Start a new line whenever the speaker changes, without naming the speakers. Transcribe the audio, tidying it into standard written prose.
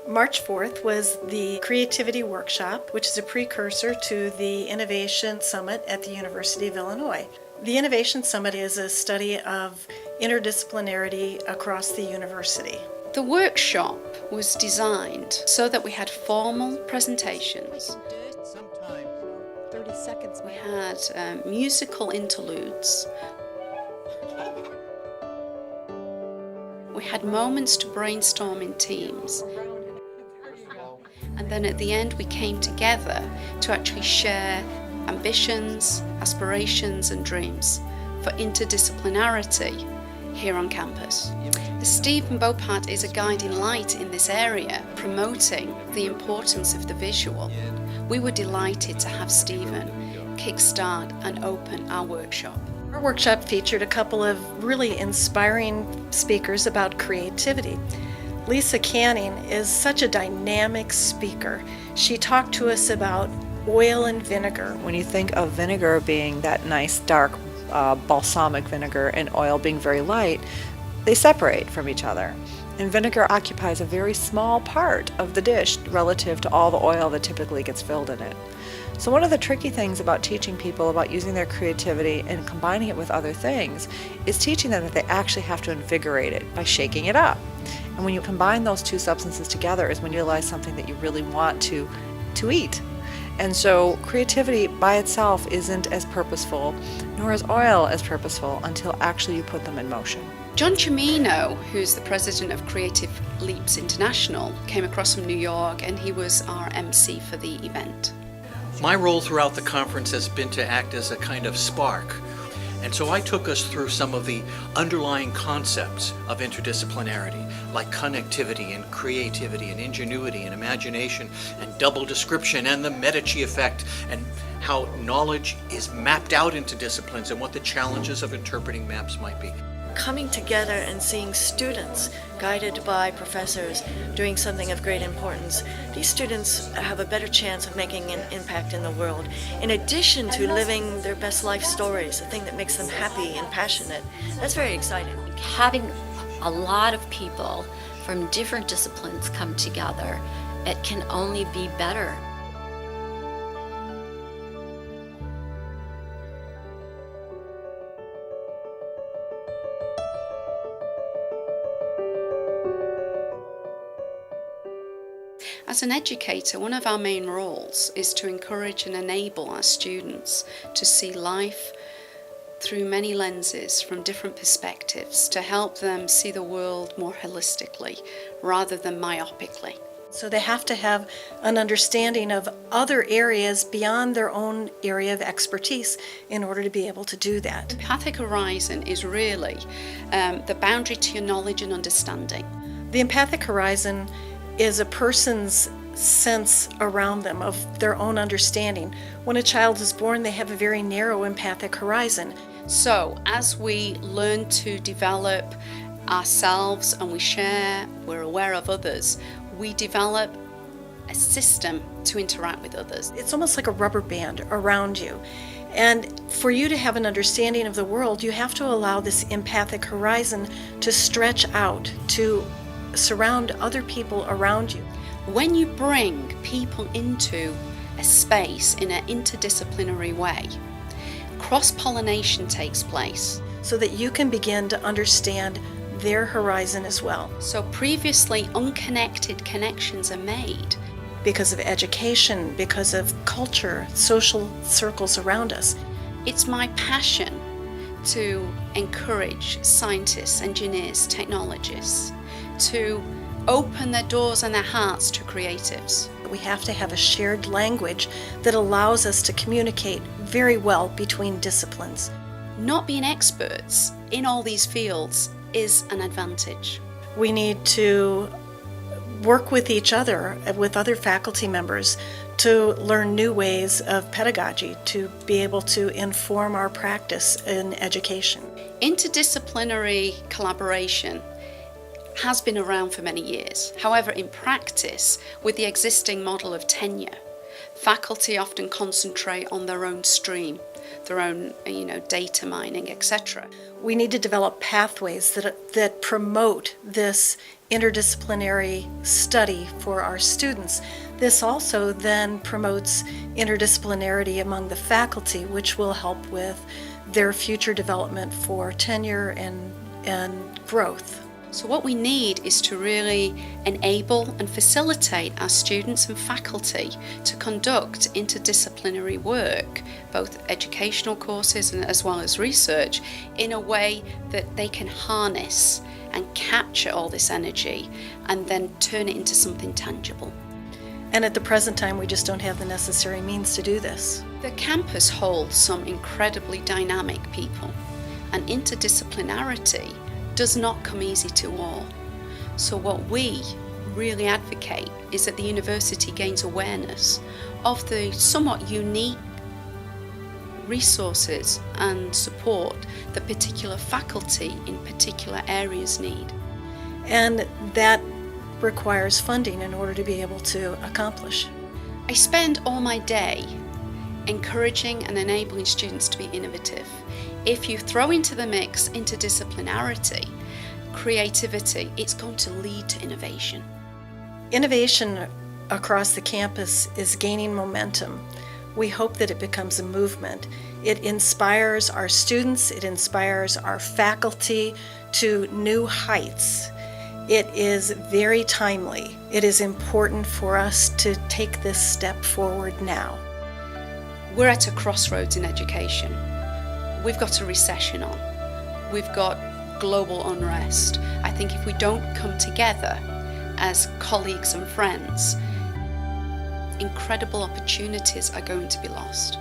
March 4th was the Creativity Workshop, which is a precursor to the Innovation Summit at the University of Illinois. The Innovation Summit is a study of interdisciplinarity across the university.
The workshop was designed so that we had formal presentations. We had musical interludes. We had moments to brainstorm in teams. And then at the end we came together to actually share ambitions, aspirations and dreams for interdisciplinarity here on campus. Stephen Bopart is a guiding light in this area, promoting the importance of the visual. We were delighted to have Stephen kickstart and open our workshop.
Our workshop featured a couple of really inspiring speakers about creativity. Lisa Canning is such a dynamic speaker. She talked to us about oil and vinegar.
When you think of vinegar being that nice dark balsamic vinegar and oil being very light, they separate from each other. And vinegar occupies a very small part of the dish relative to all the oil that typically gets filled in it. So one of the tricky things about teaching people about using their creativity and combining it with other things is teaching them that they actually have to invigorate it by shaking it up. And when you combine those two substances together is when you realize something that you really want to eat. And so creativity by itself isn't as purposeful, nor is oil as purposeful until actually you put them in motion.
John Cimino, who's the president of Creative Leaps International, came across from New York and he was our MC for the event.
My role throughout the conference has been to act as a kind of spark. And so I took us through some of the underlying concepts of interdisciplinarity, like connectivity and creativity and ingenuity and imagination and double description and the Medici effect, and how knowledge is mapped out into disciplines and what the challenges of interpreting maps might be.
Coming together and seeing students guided by professors doing something of great importance, these students have a better chance of making an impact in the world, in addition to living their best life stories, the thing that makes them happy and passionate. That's very exciting.
Having a lot of people from different disciplines come together, it can only be better.
As an educator, one of our main roles is to encourage and enable our students to see life through many lenses from different perspectives, to help them see the world more holistically rather than myopically.
So they have to have an understanding of other areas beyond their own area of expertise in order to be able to do that.
Empathic horizon is really the boundary to your knowledge and understanding.
The empathic horizon is a person's sense around them of their own understanding. When a child is born, they have a very narrow empathic horizon.
So as we learn to develop ourselves and we share, we're aware of others, we develop a system to interact with others.
It's almost like a rubber band around you. And for you to have an understanding of the world, you have to allow this empathic horizon to stretch out, to surround other people around you.
When you bring people into a space in an interdisciplinary way, cross-pollination takes place.
So that you can begin to understand their horizon as well.
So previously unconnected connections are made.
Because of education, because of culture, social circles around us.
It's my passion to encourage scientists, engineers, technologists to open their doors and their hearts to creatives.
We have to have a shared language that allows us to communicate very well between disciplines.
Not being experts in all these fields is an advantage.
We need to work with each other, with other faculty members, to learn new ways of pedagogy, to be able to inform our practice in education.
Interdisciplinary collaboration has been around for many years. However, in practice, with the existing model of tenure, faculty often concentrate on their own stream their own, data mining, etc.
We need to develop pathways that promote this interdisciplinary study for our students. This also then promotes interdisciplinarity among the faculty, which will help with their future development for tenure and growth.
So what we need is to really enable and facilitate our students and faculty to conduct interdisciplinary work, both educational courses and as well as research, in a way that they can harness and capture all this energy and then turn it into something tangible.
And at the present time, we just don't have the necessary means to do this.
The campus holds some incredibly dynamic people, and interdisciplinarity does not come easy to all. So what we really advocate is that the university gains awareness of the somewhat unique resources and support that particular faculty in particular areas need.
And that requires funding in order to be able to accomplish.
I spend all my day encouraging and enabling students to be innovative. If you throw into the mix interdisciplinarity, creativity, it's going to lead to innovation.
Innovation across the campus is gaining momentum. We hope that it becomes a movement. It inspires our students, it inspires our faculty to new heights. It is very timely. It is important for us to take this step forward now.
We're at a crossroads in education. We've got a recession on. We've got global unrest. I think if we don't come together as colleagues and friends, incredible opportunities are going to be lost.